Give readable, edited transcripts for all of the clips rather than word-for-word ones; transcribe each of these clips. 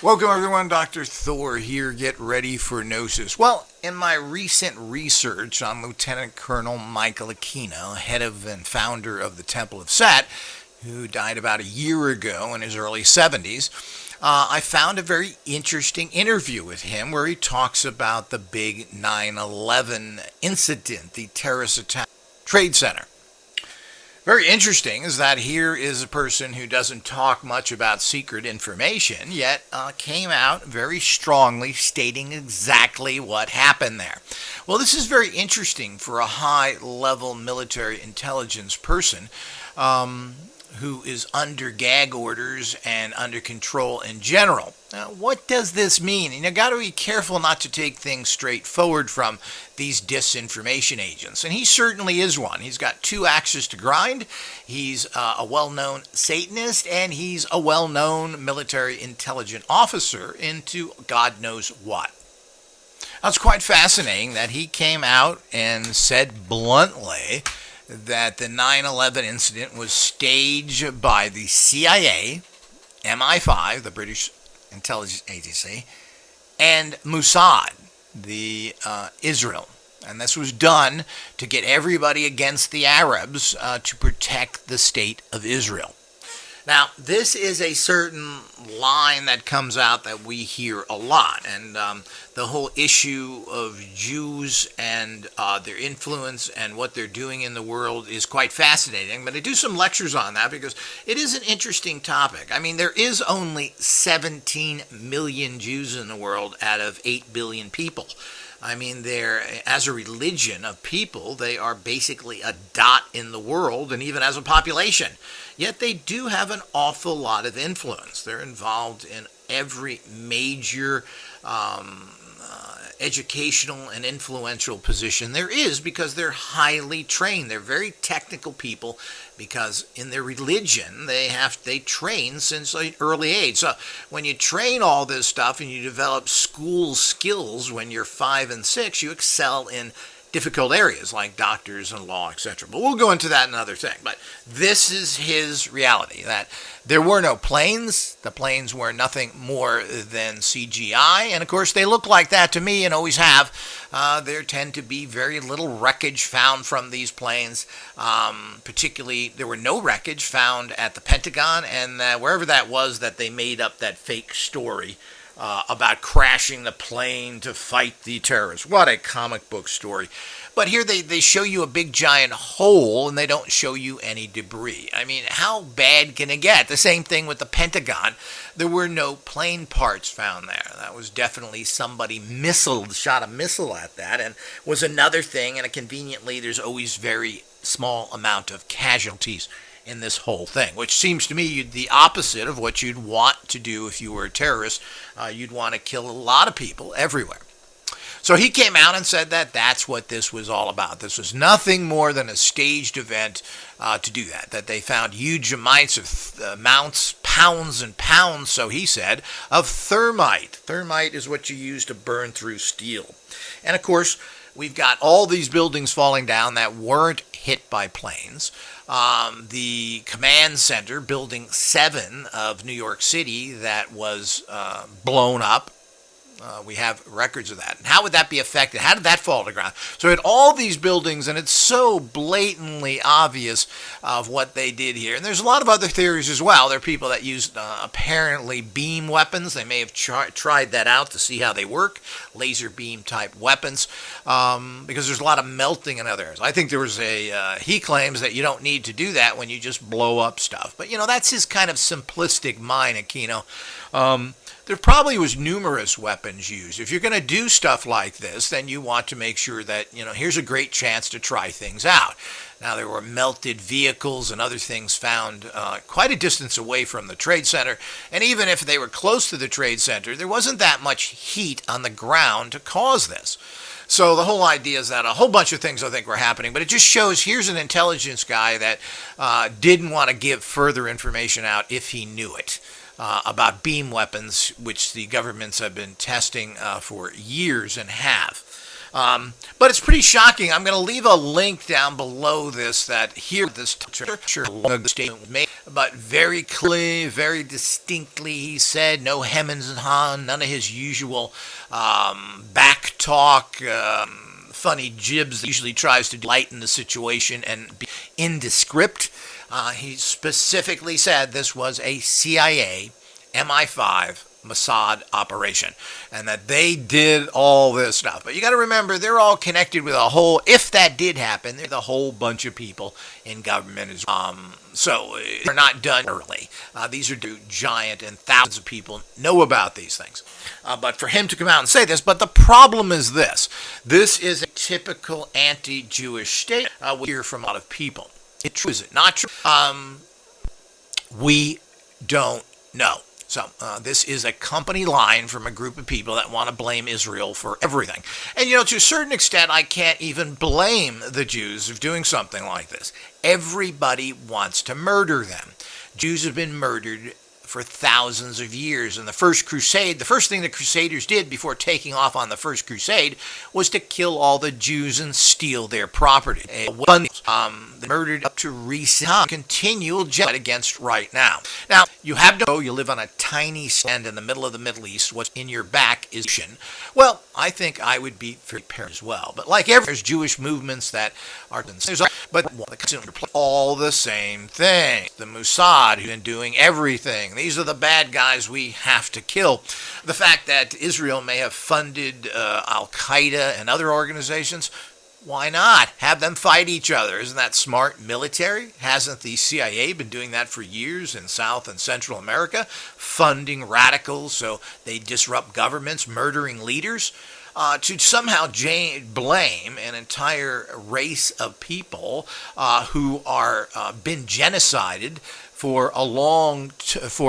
Welcome everyone, Dr. Thor here. Get ready for Gnosis. Well, in my recent research on Lieutenant Colonel Michael Aquino, head of and founder of the Temple of Set, who died about a year ago in his early 70s, I found a very interesting interview with him where he talks about the big 9/11 incident, the terrorist attack Trade Center. Very interesting is that here is a person who doesn't talk much about secret information, yet came out very strongly stating exactly what happened there. Well, this is very interesting for a high-level military intelligence person who is under gag orders and under control in general. Now, what does this mean? And you got to be careful not to take things straight forward from these disinformation agents. And he certainly is one. He's got two axes to grind. He's a well-known Satanist, and he's a well-known military intelligence officer into God knows what. Now, it's quite fascinating that he came out and said bluntly that the 9/11 incident was staged by the CIA, MI5, the British intelligence agency, and Mossad, the Israel. And this was done to get everybody against the Arabs to protect the state of Israel. Now, this is a certain line that comes out that we hear a lot, and the whole issue of Jews and their influence and what they're doing in the world is quite fascinating. But I do some lectures on that because it is an interesting topic. I mean, there is only 17 million Jews in the world out of 8 billion people. I mean, they're, as a religion of people, they are basically a dot in the world, and even as a population. Yet they do have an awful lot of influence. They're involved in every major educational and influential position there is because they're highly trained. They're very technical people because in their religion they train since an early age. So when you train all this stuff and you develop school skills when you're 5 and 6, you excel in difficult areas like doctors and law, etc. But we'll go into that another thing. But this is his reality, that there were no planes. The planes were nothing more than CGI. And, of course, they look like that to me and always have. There tend to be very little wreckage found from these planes. Particularly, there were no wreckage found at the Pentagon and wherever that was that they made up that fake story about crashing the plane to fight the terrorists. What a comic book story. But here they show you a big giant hole and they don't show you any debris. I mean, how bad can it get? The same thing with the Pentagon. There were no plane parts found there. That was definitely somebody shot a missile at that, and was another thing. And conveniently, there's always very small amount of casualties in this whole thing, which seems to me the opposite of what you'd want to do if you were a terrorist. You'd want to kill a lot of people everywhere. So he came out and said that that's what this was all about. This was nothing more than a staged event to do that they found huge amounts of pounds and pounds, so he said, of thermite. Thermite is what you use to burn through steel. And of course, we've got all these buildings falling down that weren't hit by planes. The command center, Building 7 of New York City, that was blown up. We have records of that. And how would that be affected? How did that fall to the ground? So we had all these buildings, and it's so blatantly obvious of what they did here. And there's a lot of other theories as well. There are people that used apparently beam weapons. They may have tried that out to see how they work, laser beam type weapons, because there's a lot of melting in other areas. I think there was he claims that you don't need to do that when you just blow up stuff. But, that's his kind of simplistic mind, Aquino. There probably was numerous weapons used. If you're going to do stuff like this, then you want to make sure that, here's a great chance to try things out. Now, there were melted vehicles and other things found quite a distance away from the Trade Center. And even if they were close to the Trade Center, there wasn't that much heat on the ground to cause this. So the whole idea is that a whole bunch of things I think were happening, but it just shows here's an intelligence guy that didn't want to give further information out if he knew it. About beam weapons, which the governments have been testing for years and have. But it's pretty shocking. I'm going to leave a link down below this that here this statement was made, but very clearly, very distinctly, he said no hemmings and haws, none of his usual back talk, funny jibs that usually tries to lighten the situation and be indescript. He specifically said this was a CIA, MI5, Mossad operation, and that they did all this stuff. But you got to remember, they're all connected with a whole, if that did happen, there's a whole bunch of people in government. So they're not done early. These are giant, and thousands of people know about these things. But for him to come out and say this, but the problem is this. This is a typical anti-Jewish state. We hear from a lot of people. It's true, is it not true? We don't know. So this is a company line from a group of people that want to blame Israel for everything. And, to a certain extent, I can't even blame the Jews for doing something like this. Everybody wants to murder them. Jews have been murdered for thousands of years. In the First Crusade, the first thing the Crusaders did before taking off on the First Crusade was to kill all the Jews and steal their property. They murdered up to recent times. Continual genocide against right now. Now, you have to know you live on a tiny island in the middle of the Middle East. What's in your back is ocean. Well, I think I would be very paranoid as well. But like there's Jewish movements that are but all the same thing. The Mossad, who've been doing everything. These are the bad guys we have to kill. The fact that Israel may have funded Al-Qaeda and other organizations, why not? Have them fight each other. Isn't that smart military? Hasn't the CIA been doing that for years in South and Central America? Funding radicals so they disrupt governments, murdering leaders? To somehow blame an entire race of people who are been genocided for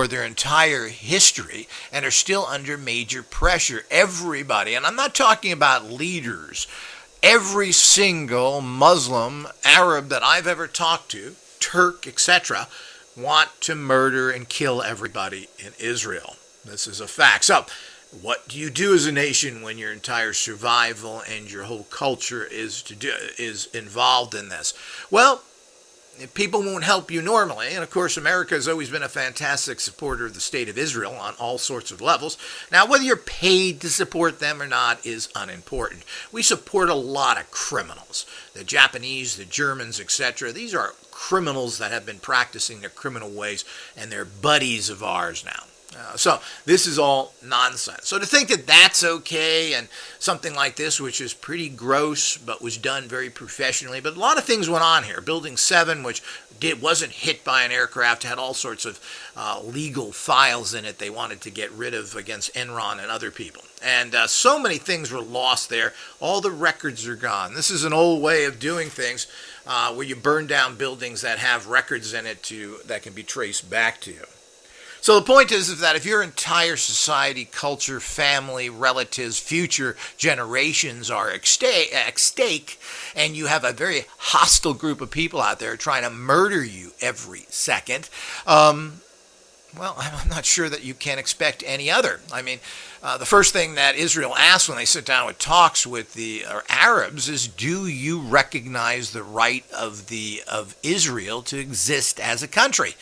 their entire history and are still under major pressure. Everybody, and I'm not talking about leaders, every single Muslim, Arab that I've ever talked to, Turk, etc., want to murder and kill everybody in Israel. This is a fact. So, what do you do as a nation when your entire survival and your whole culture is involved in this? Well, people won't help you normally, and of course America has always been a fantastic supporter of the state of Israel on all sorts of levels. Now, whether you're paid to support them or not is unimportant. We support a lot of criminals. The Japanese, the Germans, etc. These are criminals that have been practicing their criminal ways, and they're buddies of ours now. So this is all nonsense. So to think that that's okay and something like this, which is pretty gross but was done very professionally, but a lot of things went on here. Building 7, which wasn't hit by an aircraft, had all sorts of legal files in it they wanted to get rid of against Enron and other people. And so many things were lost there. All the records are gone. This is an old way of doing things where you burn down buildings that have records in it that can be traced back to you. So the point is that if your entire society, culture, family, relatives, future generations are at stake, and you have a very hostile group of people out there trying to murder you every second, well, I'm not sure that you can expect any other. I mean, the first thing that Israel asks when they sit down with talks with the Arabs is, do you recognize the right of Israel to exist as a country?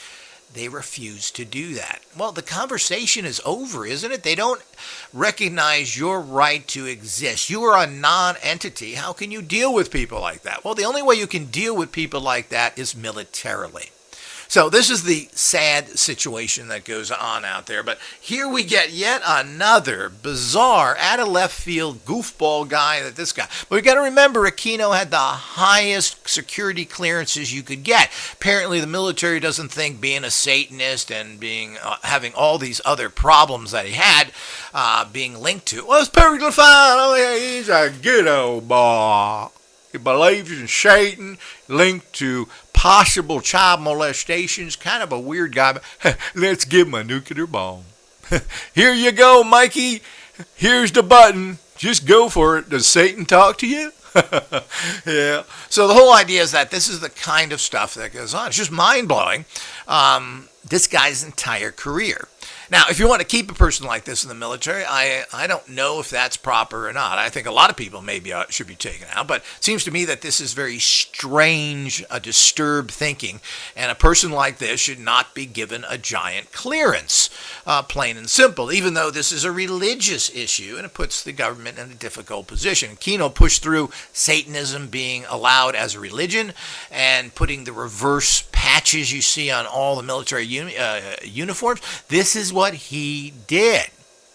They refuse to do that. Well, the conversation is over, isn't it? They don't recognize your right to exist. You are a non-entity. How can you deal with people like that? Well, the only way you can deal with people like that is militarily. So this is the sad situation that goes on out there. But here we get yet another bizarre, out-of-left-field goofball guy that this guy. But we got to remember, Aquino had the highest security clearances you could get. Apparently, the military doesn't think being a Satanist and having all these other problems that he had being linked to, well, it's perfectly fine. Oh, yeah, he's a good old boy. He believes in Satan, linked to possible child molestations. Kind of a weird guy, but let's give him a nuclear bomb. Here you go, Mikey. Here's the button. Just go for it. Does Satan talk to you? Yeah. So the whole idea is that this is the kind of stuff that goes on. It's just mind-blowing. This guy's entire career. Now, if you want to keep a person like this in the military, I don't know if that's proper or not. I think a lot of people maybe should be taken out, but it seems to me that this is very strange, disturbed thinking, and a person like this should not be given a giant clearance, plain and simple, even though this is a religious issue, and it puts the government in a difficult position. Aquino pushed through Satanism being allowed as a religion and putting the reverse patches you see on all the military uniforms. This is what he did.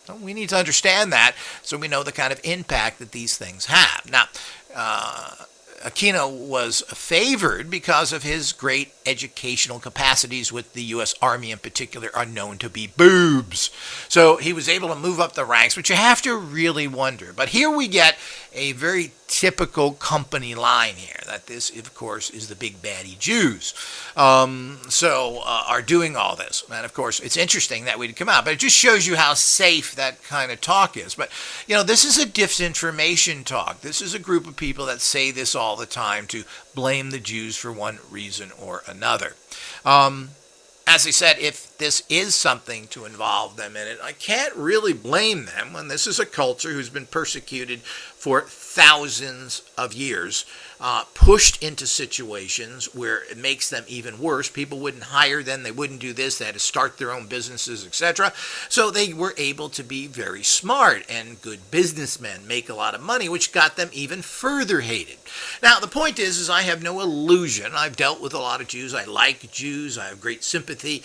So we need to understand that so we know the kind of impact that these things have. Now, Aquino was favored because of his great educational capacities, with the U.S. Army in particular are known to be boobs. So he was able to move up the ranks, but you have to really wonder. But here we get a very typical company line here, that this, of course, is the big baddie Jews. Are doing all this. And, of course, it's interesting that we'd come out, but it just shows you how safe that kind of talk is. But, this is a disinformation talk. This is a group of people that say this all the time to blame the Jews for one reason or another. As I said, if this is something to involve them in it, I can't really blame them when this is a culture who's been persecuted for thousands of years, pushed into situations where it makes them even worse. People wouldn't hire them, they wouldn't do this, they had to start their own businesses, etc. So they were able to be very smart and good businessmen, make a lot of money, which got them even further hated. Now, the point is I have no illusion. I've dealt with a lot of Jews. I like Jews. I have great sympathy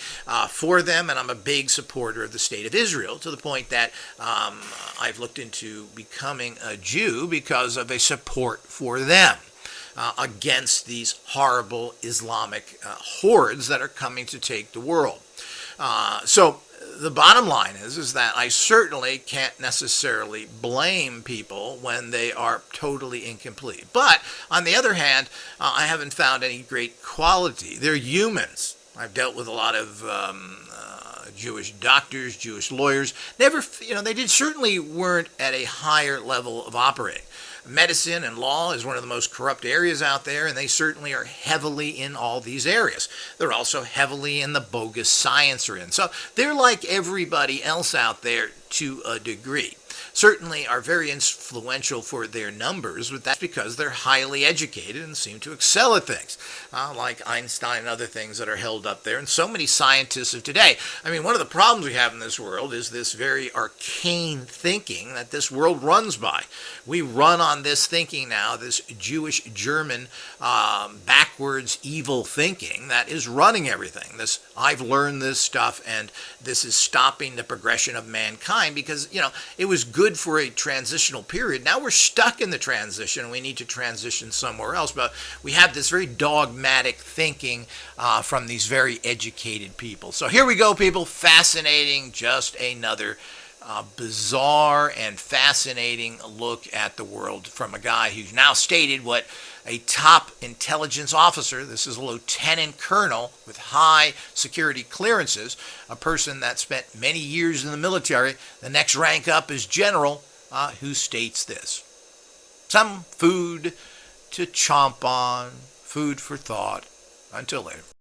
for them, and I'm a big supporter of the state of Israel, to the point that I've looked into becoming a Jew because of a support for them against these horrible Islamic hordes that are coming to take the world. So the bottom line is that I certainly can't necessarily blame people when they are totally incomplete. But on the other hand, I haven't found any great quality. They're humans. I've dealt with a lot of Jewish doctors, Jewish lawyers. They certainly weren't at a higher level of operating. Medicine and law is one of the most corrupt areas out there, and they certainly are heavily in all these areas. They're also heavily in the bogus science we're in. So they're like everybody else out there to a degree. Certainly are very influential for their numbers, but that's because they're highly educated and seem to excel at things, like Einstein and other things that are held up there, and so many scientists of today. I mean, one of the problems we have in this world is this very arcane thinking that this world runs by. We run on this thinking now, this Jewish, German, backwards, evil thinking that is running everything. This, I've learned this stuff, and this is stopping the progression of mankind because, it was good for a transitional period. Now we're stuck in the transition. We need to transition somewhere else. But we have this very dogmatic thinking from these very educated people. So here we go, people. Fascinating. Just another bizarre and fascinating look at the world from a guy who's now stated what a top intelligence officer, this is a lieutenant colonel with high security clearances, a person that spent many years in the military. The next rank up is general, who states this. Some food to chomp on, food for thought. Until later.